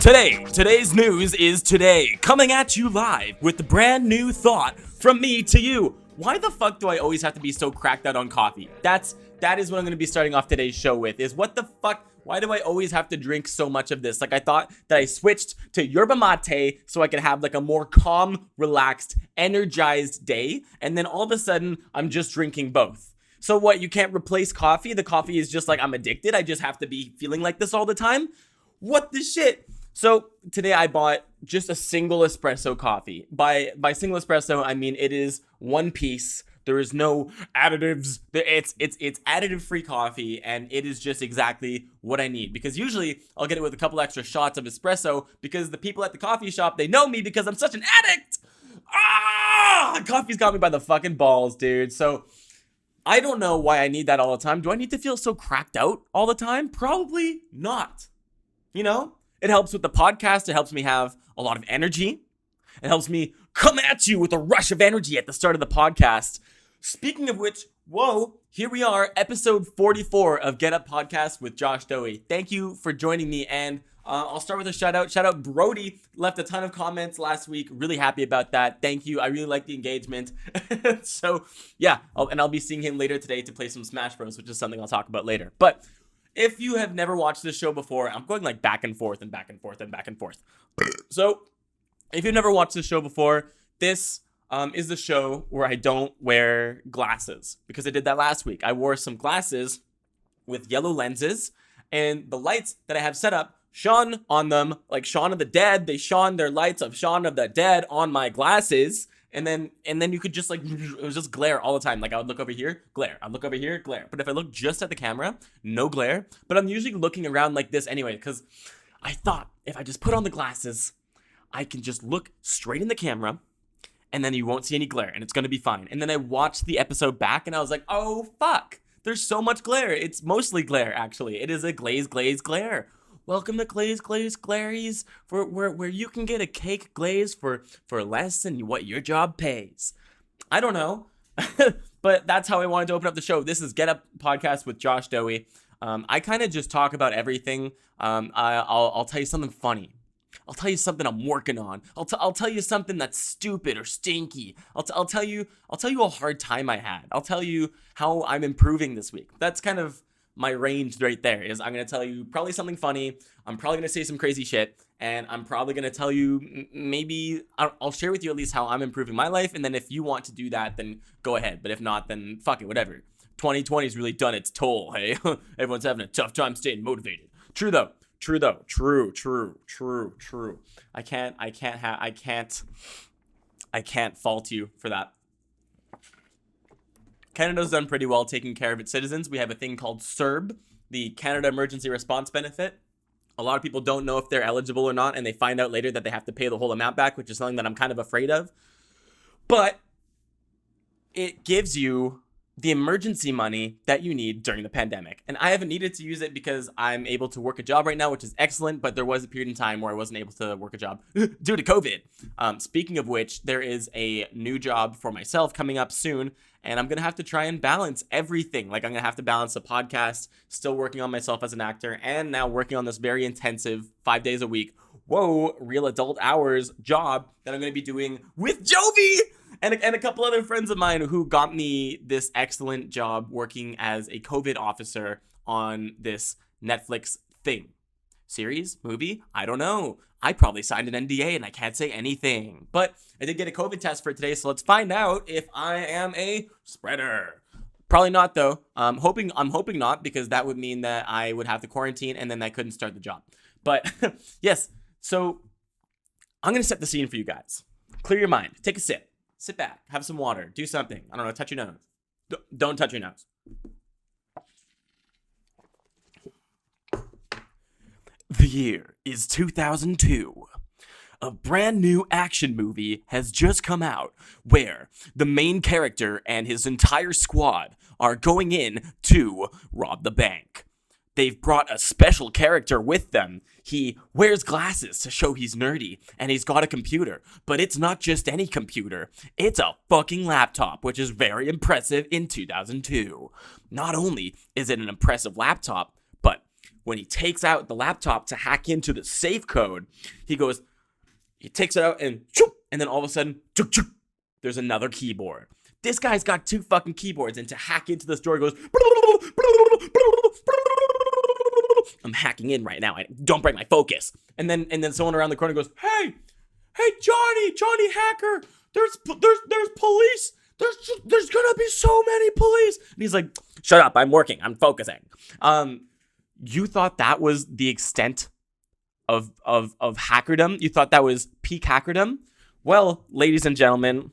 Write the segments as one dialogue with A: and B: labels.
A: Today's news is today, coming at you live with the brand new thought from me to you. Why the fuck do I always have to be so cracked out on coffee? That is what I'm going to be starting off today's show with, is what the fuck, why do I always have to drink so much of this? Like, I thought that I switched to yerba mate so I could have like a more calm, relaxed, energized day, and then all of a sudden, I'm just drinking both. So what, you can't replace coffee? The coffee is just like, I'm addicted, I just have to be feeling like this all the time? What the shit? So today I bought just a single espresso coffee. By single espresso, I mean it is one piece. There is no additives. It's additive free coffee, and it is just exactly what I need. Because usually I'll get it with a couple extra shots of espresso because the people at the coffee shop, they know me because I'm such an addict. Coffee's got me by the fucking balls, dude. So I don't know why I need that all the time. Do I need to feel so cracked out all the time? Probably not. You know? It helps with the podcast. It helps me have a lot of energy. It helps me come at you with a rush of energy at the start of the podcast. Speaking of which, whoa, here we are, episode 44 of Get Up Podcast with Josh Dohy. Thank you for joining me, and I'll start with a shout out. Shout out Brody, left a ton of comments last week. Really happy about that. Thank you. I really like the engagement. So yeah, I'll be seeing him later today to play some Smash Bros, which is something I'll talk about later. But if you have never watched this show before, I'm going like back and forth and back and forth and back and forth. So if you've never watched this show before, this is the show where I don't wear glasses, because I did that last week. I wore some glasses with yellow lenses, and the lights that I have set up shone on them like Shaun of the Dead. They shone their lights of Shaun of the Dead on my glasses. And then you could just like, it was just glare all the time. Like I would look over here, glare. I'd look over here, glare. But if I look just at the camera, no glare. But I'm usually looking around like this anyway, because I thought if I just put on the glasses, I can just look straight in the camera and then you won't see any glare and it's going to be fine. And then I watched the episode back and I was like, oh, fuck. There's so much glare. It's mostly glare, actually. It is a glaze glare. Welcome to Glaze Glaries, for where you can get a cake glaze for less than what your job pays. I don't know, but that's how I wanted to open up the show. This is Get Up Podcast with Josh Dohy. I kind of just talk about everything. I'll tell you something funny. I'll tell you something I'm working on. I'll tell you something that's stupid or stinky. I'll tell you a hard time I had. I'll tell you how I'm improving this week. That's kind of my range right there. Is I'm going to tell you probably something funny. I'm probably going to say some crazy shit. And I'm probably going to tell you, maybe I'll share with you at least how I'm improving my life. And then if you want to do that, then go ahead. But if not, then fuck it, whatever. 2020's really done its toll, hey? Everyone's having a tough time staying motivated. True though. True. I can't fault you for that. Canada's done pretty well taking care of its citizens. We have a thing called CERB, the Canada Emergency Response Benefit. A lot of people don't know if they're eligible or not, and they find out later that they have to pay the whole amount back, which is something that I'm kind of afraid of. But it gives you the emergency money that you need during the pandemic. And I haven't needed to use it because I'm able to work a job right now, which is excellent, but there was a period in time where I wasn't able to work a job due to COVID. Speaking of which, there is a new job for myself coming up soon, and I'm going to have to try and balance everything. Like I'm going to have to balance the podcast, still working on myself as an actor, and now working on this very intensive 5 days a week, real adult hours job that I'm going to be doing with Jovy and a couple other friends of mine who got me this excellent job working as a COVID officer on this Netflix thing. Series? Movie? I don't know. I probably signed an NDA and I can't say anything. But I did get a COVID test for today, so let's find out if I am a spreader. Probably not though. I'm hoping not, because that would mean that I would have to quarantine and then I couldn't start the job. But yes, so I'm going to set the scene for you guys. Clear your mind. Take a sip. Sit back, have some water, do something. I don't know, touch your nose. Don't touch your nose. The year is 2002. A brand new action movie has just come out where the main character and his entire squad are going in to rob the bank. They've brought a special character with them. He wears glasses to show he's nerdy, and he's got a computer. But it's not just any computer. It's a fucking laptop, which is very impressive in 2002. Not only is it an impressive laptop, but when he takes out the laptop to hack into the safe code, he takes it out and then all of a sudden, there's another keyboard. This guy's got 2 fucking keyboards, and to hack into this door, he goes, I'm hacking in right now. Don't break my focus. And then someone around the corner goes, hey, Johnny hacker, there's police. There's gonna be so many police. And he's like, shut up, I'm working, I'm focusing. You thought that was the extent of hackerdom? You thought that was peak hackerdom? Well, ladies and gentlemen,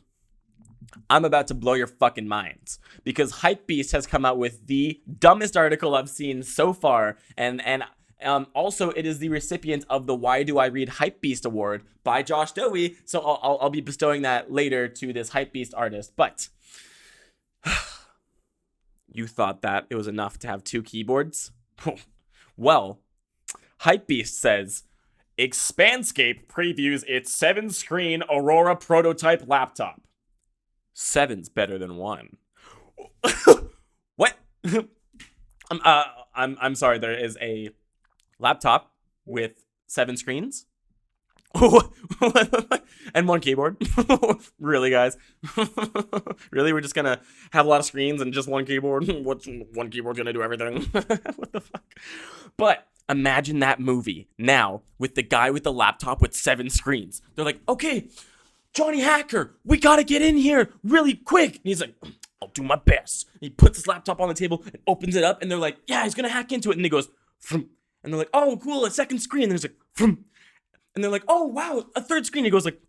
A: I'm about to blow your fucking minds, because Hypebeast has come out with the dumbest article I've seen so far, and also it is the recipient of the Why Do I Read Hypebeast Award by Josh Dohy, so I'll be bestowing that later to this Hypebeast artist. But you thought that it was enough to have 2 keyboards? Well, Hypebeast says Expanscape previews its 7-screen Aurora prototype laptop. 7's better than 1. What? I'm sorry. There is a laptop with 7 screens and 1 keyboard. Really, guys? Really, we're just gonna have a lot of screens and just 1 keyboard? What's 1 keyboard gonna do everything? What the fuck? But imagine that movie now with the guy with the laptop with 7 screens. They're like, okay, Johnny Hacker, we gotta get in here really quick. And he's like, I'll do my best. And he puts his laptop on the table and opens it up, and they're like, yeah, he's gonna hack into it. And he goes, Vroom. And they're like, oh, cool, a 2nd screen. And he's like, Vroom. And they're like, oh, wow, a 3rd screen. He goes like,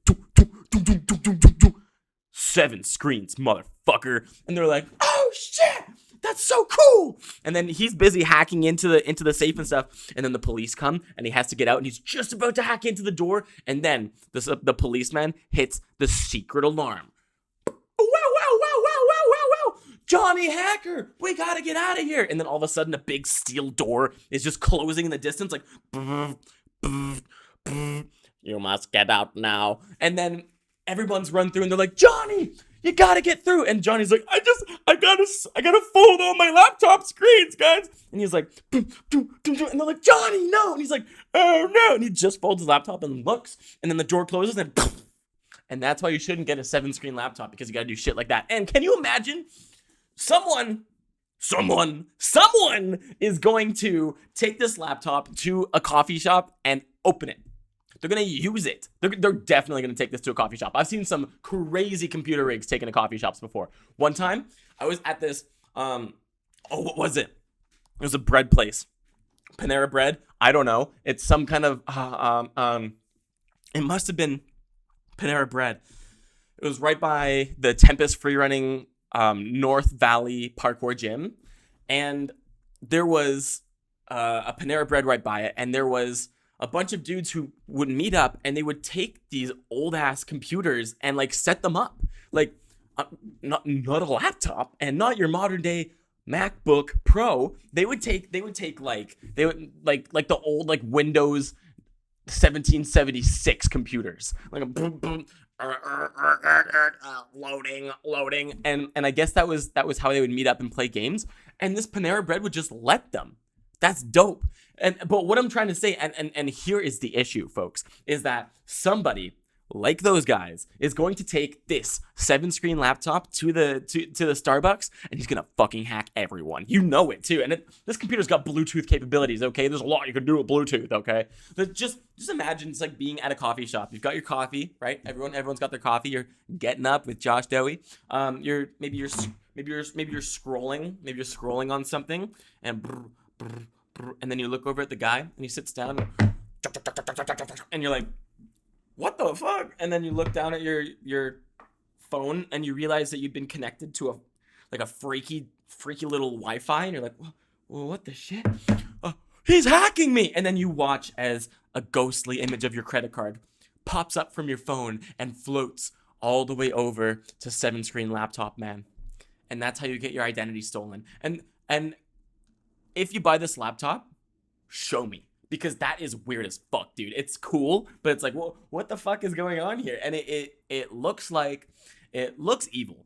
A: 7 screens, motherfucker. And they're like, oh shit, that's so cool. And then he's busy hacking into the safe and stuff. And then the police come, and he has to get out, and he's just about to hack into the door. And then the policeman hits the secret alarm. Wow. Johnny Hacker, we gotta get out of here. And then all of a sudden, a big steel door is just closing in the distance, like, you must get out now. And then everyone's run through, and they're like, Johnny, you gotta get through. And Johnny's like, I gotta fold all my laptop screens, guys. And he's like, and they're like, Johnny, no. And he's like, oh no. And he just folds his laptop and looks, and then the door closes, and that's why you shouldn't get a 7-screen laptop, because you gotta do shit like that. And can you imagine someone is going to take this laptop to a coffee shop and open it? They're going to use it. They're definitely going to take this to a coffee shop. I've seen some crazy computer rigs taken to coffee shops before. One time, I was at this, what was it? It was a bread place. Panera Bread? I don't know. It's some kind of, it must have been Panera Bread. It was right by the Tempest free-running North Valley Parkour Gym. And there was a Panera Bread right by it, and there was a bunch of dudes who would meet up, and they would take these old ass computers and like set them up, like not a laptop and not your modern day MacBook Pro. They would take the old like Windows 1776 computers, like a boom, boom, loading, and I guess that was how they would meet up and play games. And this Panera Bread would just let them. That's dope. But what I'm trying to say, and here is the issue, folks, is that somebody like those guys is going to take this 7-screen laptop to the Starbucks, and he's gonna fucking hack everyone. You know it too. And this computer's got Bluetooth capabilities. Okay, there's a lot you can do with Bluetooth. Okay, but just imagine it's like being at a coffee shop. You've got your coffee, right? Everyone's got their coffee. You're getting up with Josh Dohy. Maybe you're scrolling. Maybe you're scrolling on something, and then you look over at the guy, and he sits down, and you're like, what the fuck? And then you look down at your phone, and you realize that you've been connected to a freaky little Wi-Fi, and you're like, well, what the shit? He's hacking me! And then you watch as a ghostly image of your credit card pops up from your phone and floats all the way over to 7-screen laptop man. And that's how you get your identity stolen. And if you buy this laptop, show me. Because that is weird as fuck, dude. It's cool, but it's like, well, what the fuck is going on here? And it looks evil.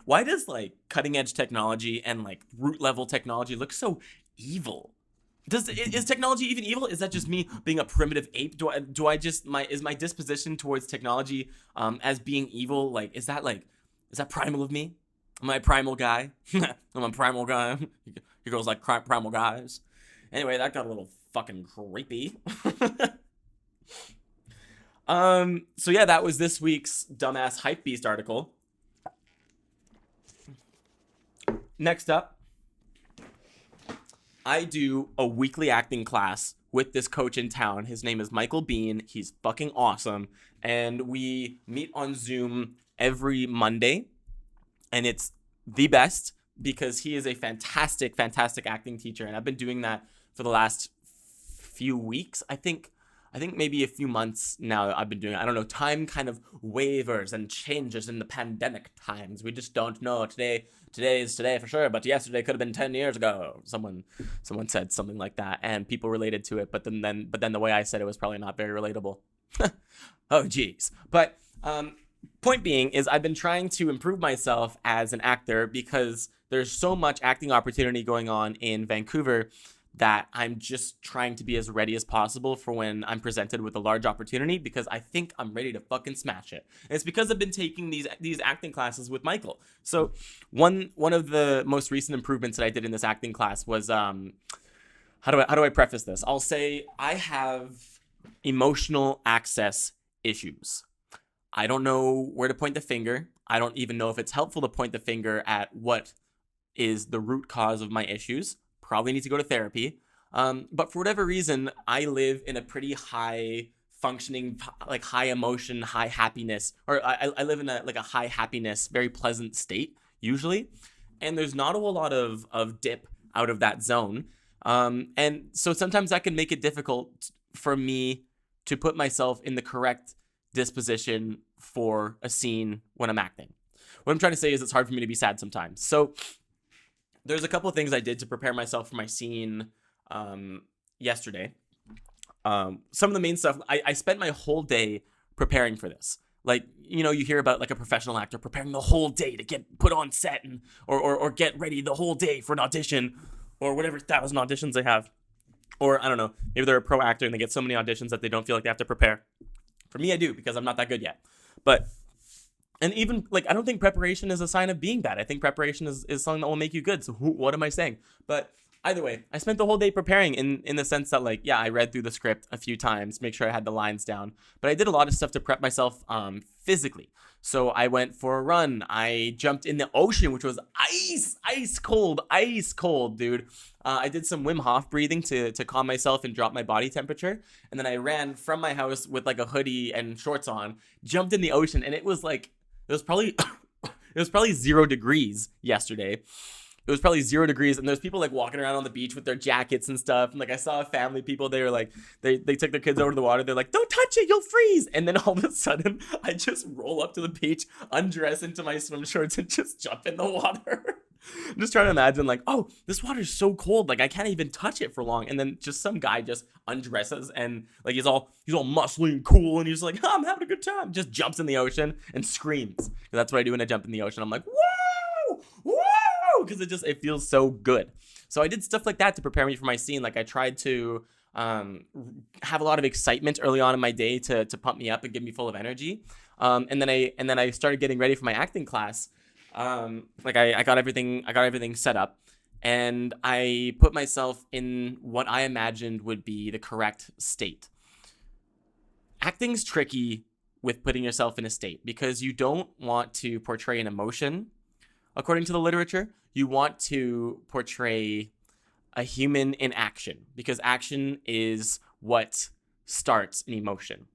A: Why does like cutting edge technology and like root level technology look so evil? Is technology even evil? Is that just me being a primitive ape? Is my disposition towards technology as being evil, is that primal of me? Am I a primal guy? I'm a primal guy. Your girls like primal guys. Anyway, that got a little fucking creepy. So yeah, that was this week's dumbass hypebeast article. Next up, I do a weekly acting class with this coach in town. His name is Michael Bean. He's fucking awesome. And we meet on Zoom every Monday. And it's the best because he is a fantastic, fantastic acting teacher. And I've been doing that for the last few weeks. I think maybe a few months now I've been doing it. I don't know. Time kind of wavers and changes in the pandemic times. We just don't know. Today is today for sure, but yesterday could have been 10 years ago. Someone said something like that, and people related to it. But then the way I said it was probably not very relatable. Oh, geez. But point being is I've been trying to improve myself as an actor because there's so much acting opportunity going on in Vancouver that I'm just trying to be as ready as possible for when I'm presented with a large opportunity, because I think I'm ready to fucking smash it. And it's because I've been taking these acting classes with Michael. So one of the most recent improvements that I did in this acting class was how do I preface this? I'll say I have emotional access issues. I don't know where to point the finger. I don't even know if it's helpful to point the finger at what is the root cause of my issues. Probably need to go to therapy. But for whatever reason, I live in a pretty high functioning, high emotion, high happiness, or I live in a high happiness, very pleasant state usually. And there's not a whole lot of dip out of that zone. And so sometimes that can make it difficult for me to put myself in the correct disposition for a scene when I'm acting. What I'm trying to say is it's hard for me to be sad sometimes. So there's a couple of things I did to prepare myself for my scene yesterday. Some of the main stuff, I spent my whole day preparing for this. You hear about a professional actor preparing the whole day to get put on set or get ready the whole day for an audition or whatever 1,000 auditions they have. Or I don't know, maybe they're a pro actor and they get so many auditions that they don't feel like they have to prepare. For me, I do, because I'm not that good yet. And even, I don't think preparation is a sign of being bad. I think preparation is something that will make you good. So what am I saying? But either way, I spent the whole day preparing in the sense that, I read through the script a few times, make sure I had the lines down. But I did a lot of stuff to prep myself physically. So I went for a run. I jumped in the ocean, which was ice cold, dude. I did some Wim Hof breathing to calm myself and drop my body temperature. And then I ran from my house with a hoodie and shorts on, jumped in the ocean, and it was probably 0 degrees yesterday. It was probably 0 degrees, and there's people walking around on the beach with their jackets and stuff. And I saw a family, people, they were they took their kids over to the water. They're like, don't touch it, you'll freeze. And then all of a sudden, I just roll up to the beach, undress into my swim shorts, and just jump in the water. I'm just trying to imagine oh, this water's so cold, I can't even touch it for long. And then just some guy just undresses and he's all muscly and cool, and he's like, oh, I'm having a good time. Just jumps in the ocean and screams. That's what I do when I jump in the ocean. I'm like, whoa, whoa, because it feels so good. So I did stuff like that to prepare me for my scene. I tried to have a lot of excitement early on in my day to pump me up and get me full of energy. And then I started getting ready for my acting class. I got everything set up, and I put myself in what I imagined would be the correct state. Acting's tricky with putting yourself in a state because you don't want to portray an emotion. According to the literature, you want to portray a human in action, because action is what starts an emotion.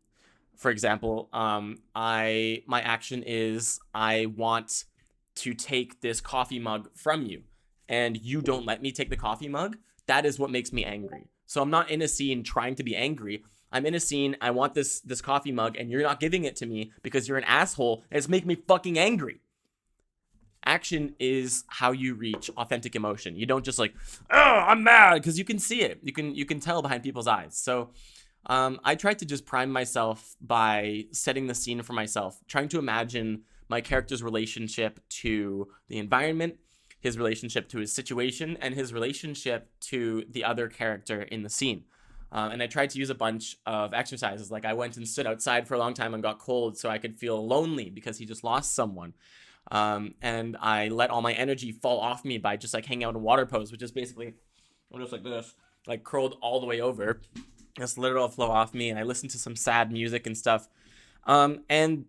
A: For example, my action is I want to take this coffee mug from you, and you don't let me take the coffee mug. That is what makes me angry. So I'm not in a scene trying to be angry. I'm in a scene, I want this coffee mug, and you're not giving it to me because you're an asshole, and it's making me fucking angry. Action is how you reach authentic emotion. You don't just oh, I'm mad, because you can see it. You can tell behind people's eyes. So I tried to just prime myself by setting the scene for myself, trying to imagine my character's relationship to the environment, his relationship to his situation and his relationship to the other character in the scene. And I tried to use a bunch of exercises. Like I went and stood outside for a long time and got cold so I could feel lonely because he just lost someone. And I let all my energy fall off me by just like hanging out in water pose, which is basically just like this, like curled all the way over. Just let it all flow off me. And I listened to some sad music and stuff. And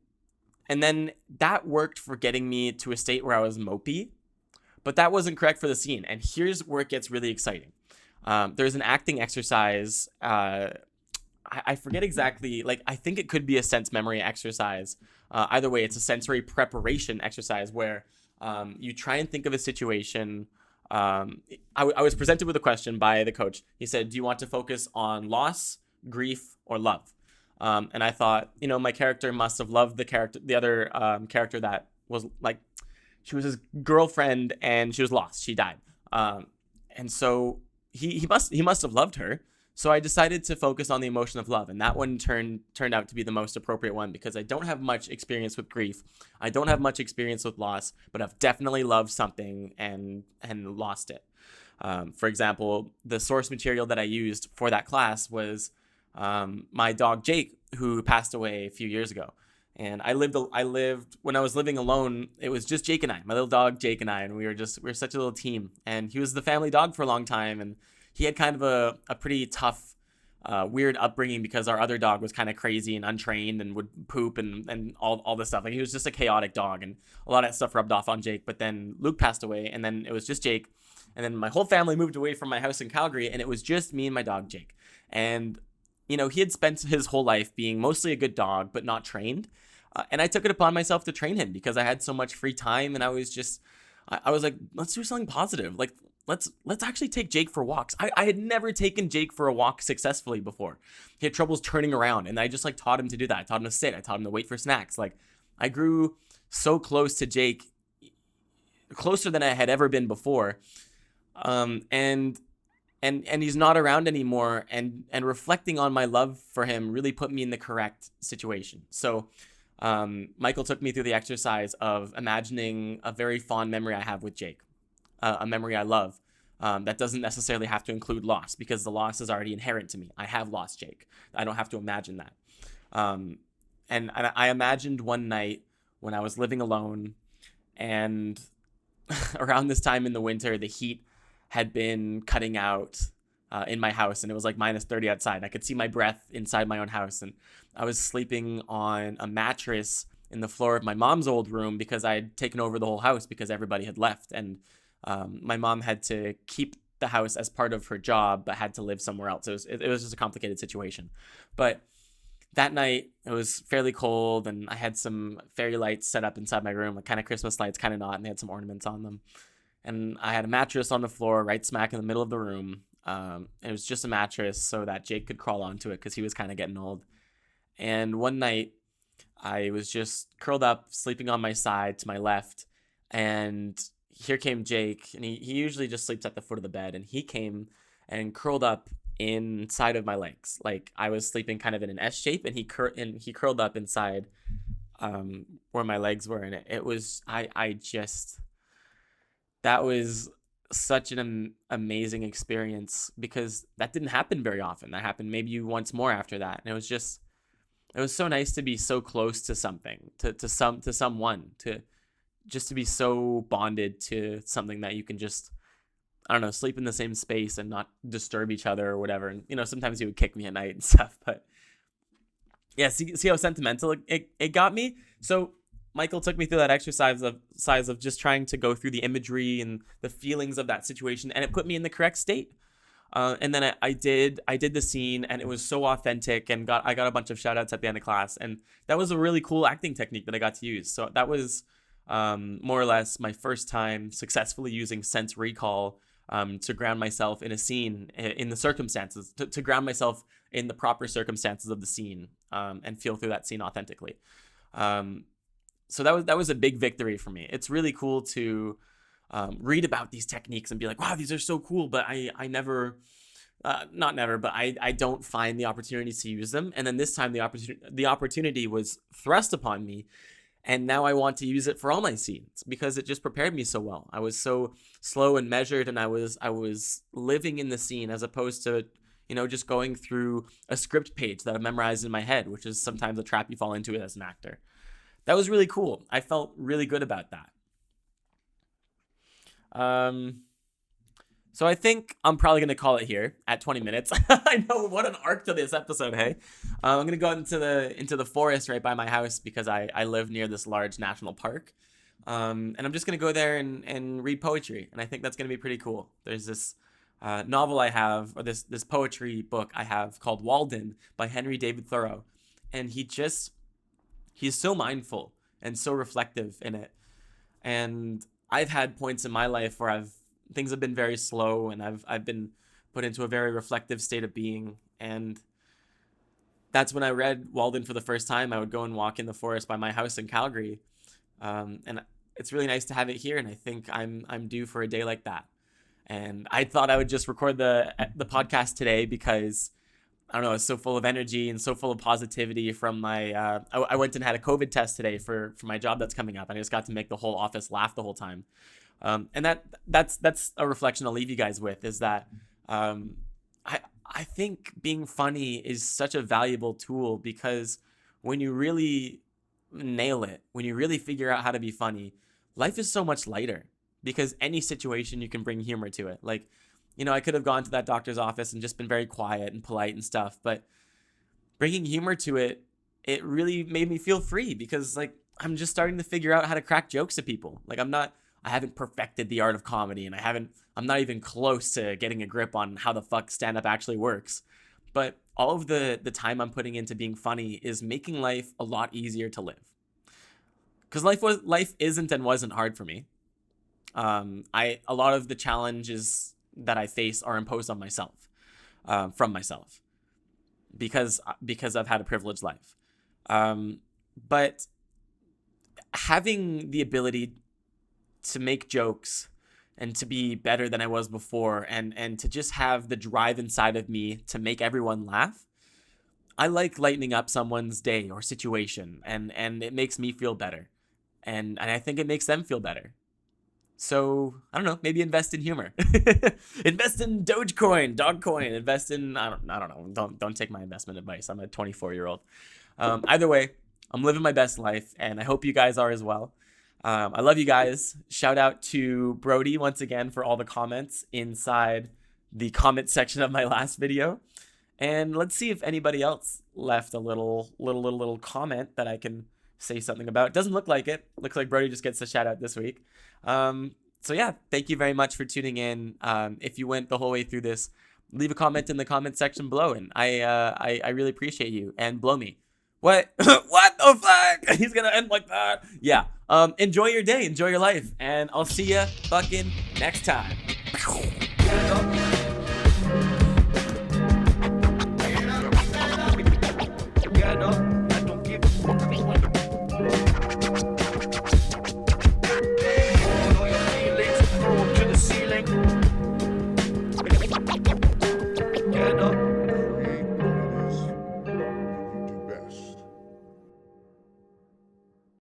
A: then that worked for getting me to a state where I was mopey, but that wasn't correct for the scene. And here's where it gets really exciting. There's an acting exercise. I forget exactly, like, I think it could be a sense memory exercise. Either way, it's a sensory preparation exercise where you try and think of a situation. I was presented with a question by the coach. He said, do you want to focus on loss, grief, or love? And I thought, my character must have loved the other character that was like, she was his girlfriend and she was lost. She died. And so he must have loved her. So I decided to focus on the emotion of love, and that one turned out to be the most appropriate one because I don't have much experience with grief. I don't have much experience with loss, but I've definitely loved something and lost it. For example, the source material that I used for that class was my dog Jake, who passed away a few years ago. And I lived when I was living alone. It was just Jake and I, my little dog Jake and I, and we were such a little team. And he was the family dog for a long time, and he had kind of a pretty tough, weird upbringing because our other dog was kind of crazy and untrained and would poop and all this stuff. Like he was just a chaotic dog, and a lot of that stuff rubbed off on Jake. But then Luke passed away, and then it was just Jake, and then my whole family moved away from my house in Calgary, and it was just me and my dog Jake. And he had spent his whole life being mostly a good dog, but not trained. And I took it upon myself to train him because I had so much free time, and I was like, let's do something positive. Like, let's actually take Jake for walks. I had never taken Jake for a walk successfully before. He had troubles turning around, and I just like taught him to do that. I taught him to sit. I taught him to wait for snacks. Like, I grew so close to Jake, closer than I had ever been before. And he's not around anymore. And reflecting on my love for him really put me in the correct situation. So Michael took me through the exercise of imagining a very fond memory I have with Jake. A memory I love that doesn't necessarily have to include loss because the loss is already inherent to me. I have lost Jake. I don't have to imagine that. And I imagined one night when I was living alone, and around this time in the winter, the heat had been cutting out in my house, and it was like -30 outside. I could see my breath inside my own house, and I was sleeping on a mattress in the floor of my mom's old room because I had taken over the whole house because everybody had left, and my mom had to keep the house as part of her job, but had to live somewhere else. It was just a complicated situation. But that night, it was fairly cold, and I had some fairy lights set up inside my room, like kind of Christmas lights, kind of not, and they had some ornaments on them. And I had a mattress on the floor right smack in the middle of the room. And it was just a mattress so that Jake could crawl onto it because he was kind of getting old. And one night, I was just curled up, sleeping on my side to my left, and here came Jake, and he usually just sleeps at the foot of the bed, and he came and curled up inside of my legs. Like I was sleeping kind of in an S shape, and he curled up inside where my legs were, and it was that was such an amazing experience because that didn't happen very often. That happened maybe once more after that, and it was so nice to be so close to something, to someone, just to be so bonded to something that you can just, I don't know, sleep in the same space and not disturb each other or whatever. And, sometimes he would kick me at night and stuff, but yeah, see how sentimental it got me? So Michael took me through that exercise of just trying to go through the imagery and the feelings of that situation, and it put me in the correct state. And then I did the scene, and it was so authentic, and I got a bunch of shout outs at the end of class, and that was a really cool acting technique that I got to use. So that was more or less my first time successfully using sense recall to ground myself in a scene, in the circumstances, to ground myself in the proper circumstances of the scene, and feel through that scene authentically. So that was a big victory for me. It's really cool to read about these techniques and be like, wow, these are so cool, but I never, not never, but I don't find the opportunity to use them. And then this time the opportunity was thrust upon me, And now I want to use it for all my scenes because it just prepared me so well. I was so slow and measured, and I was living in the scene as opposed to, just going through a script page that I've memorized in my head, which is sometimes a trap you fall into as an actor. That was really cool. I felt really good about that. So I think I'm probably going to call it here at 20 minutes. I know, what an arc to this episode, hey? I'm going to go into the forest right by my house because I live near this large national park. And I'm just going to go there and read poetry. And I think that's going to be pretty cool. There's this novel I have, or this poetry book I have called Walden by Henry David Thoreau. And he's so mindful and so reflective in it. And I've had points in my life where things have been very slow, and I've been put into a very reflective state of being. And that's when I read Walden for the first time. I would go and walk in the forest by my house in Calgary. And it's really nice to have it here. And I think I'm due for a day like that. And I thought I would just record the podcast today because, I don't know, it's so full of energy and so full of positivity from my, I went and had a COVID test today for my job that's coming up. And I just got to make the whole office laugh the whole time. And that's a reflection I'll leave you guys with, is that I think being funny is such a valuable tool, because when you really nail it, when you really figure out how to be funny, life is so much lighter, because any situation you can bring humor to it. Like, I could have gone to that doctor's office and just been very quiet and polite and stuff, but bringing humor to it really made me feel free, because like I'm just starting to figure out how to crack jokes at people. Like I haven't perfected the art of comedy, and I'm not even close to getting a grip on how the fuck stand-up actually works. But all of the time I'm putting into being funny is making life a lot easier to live. Because life isn't and wasn't hard for me. A lot of the challenges that I face are imposed on myself, from myself, because I've had a privileged life. But having the ability to make jokes and to be better than I was before, and to just have the drive inside of me to make everyone laugh, I like lightening up someone's day or situation, and it makes me feel better, and I think it makes them feel better. So I don't know, maybe invest in humor. Invest in Dogecoin, Dogcoin. Invest in I don't know. Don't take my investment advice. I'm a 24-year-old. Either way, I'm living my best life, and I hope you guys are as well. I love you guys. Shout out to Brody once again for all the comments inside the comment section of my last video. And let's see if anybody else left a little comment that I can say something about. It doesn't look like it. Looks like Brody just gets a shout out this week. So yeah, thank you very much for tuning in. If you went the whole way through this, leave a comment in the comment section below, and I really appreciate you. And blow me. What? What the fuck? He's gonna end like that. Yeah. Enjoy your day. Enjoy your life. And I'll see ya fucking next time.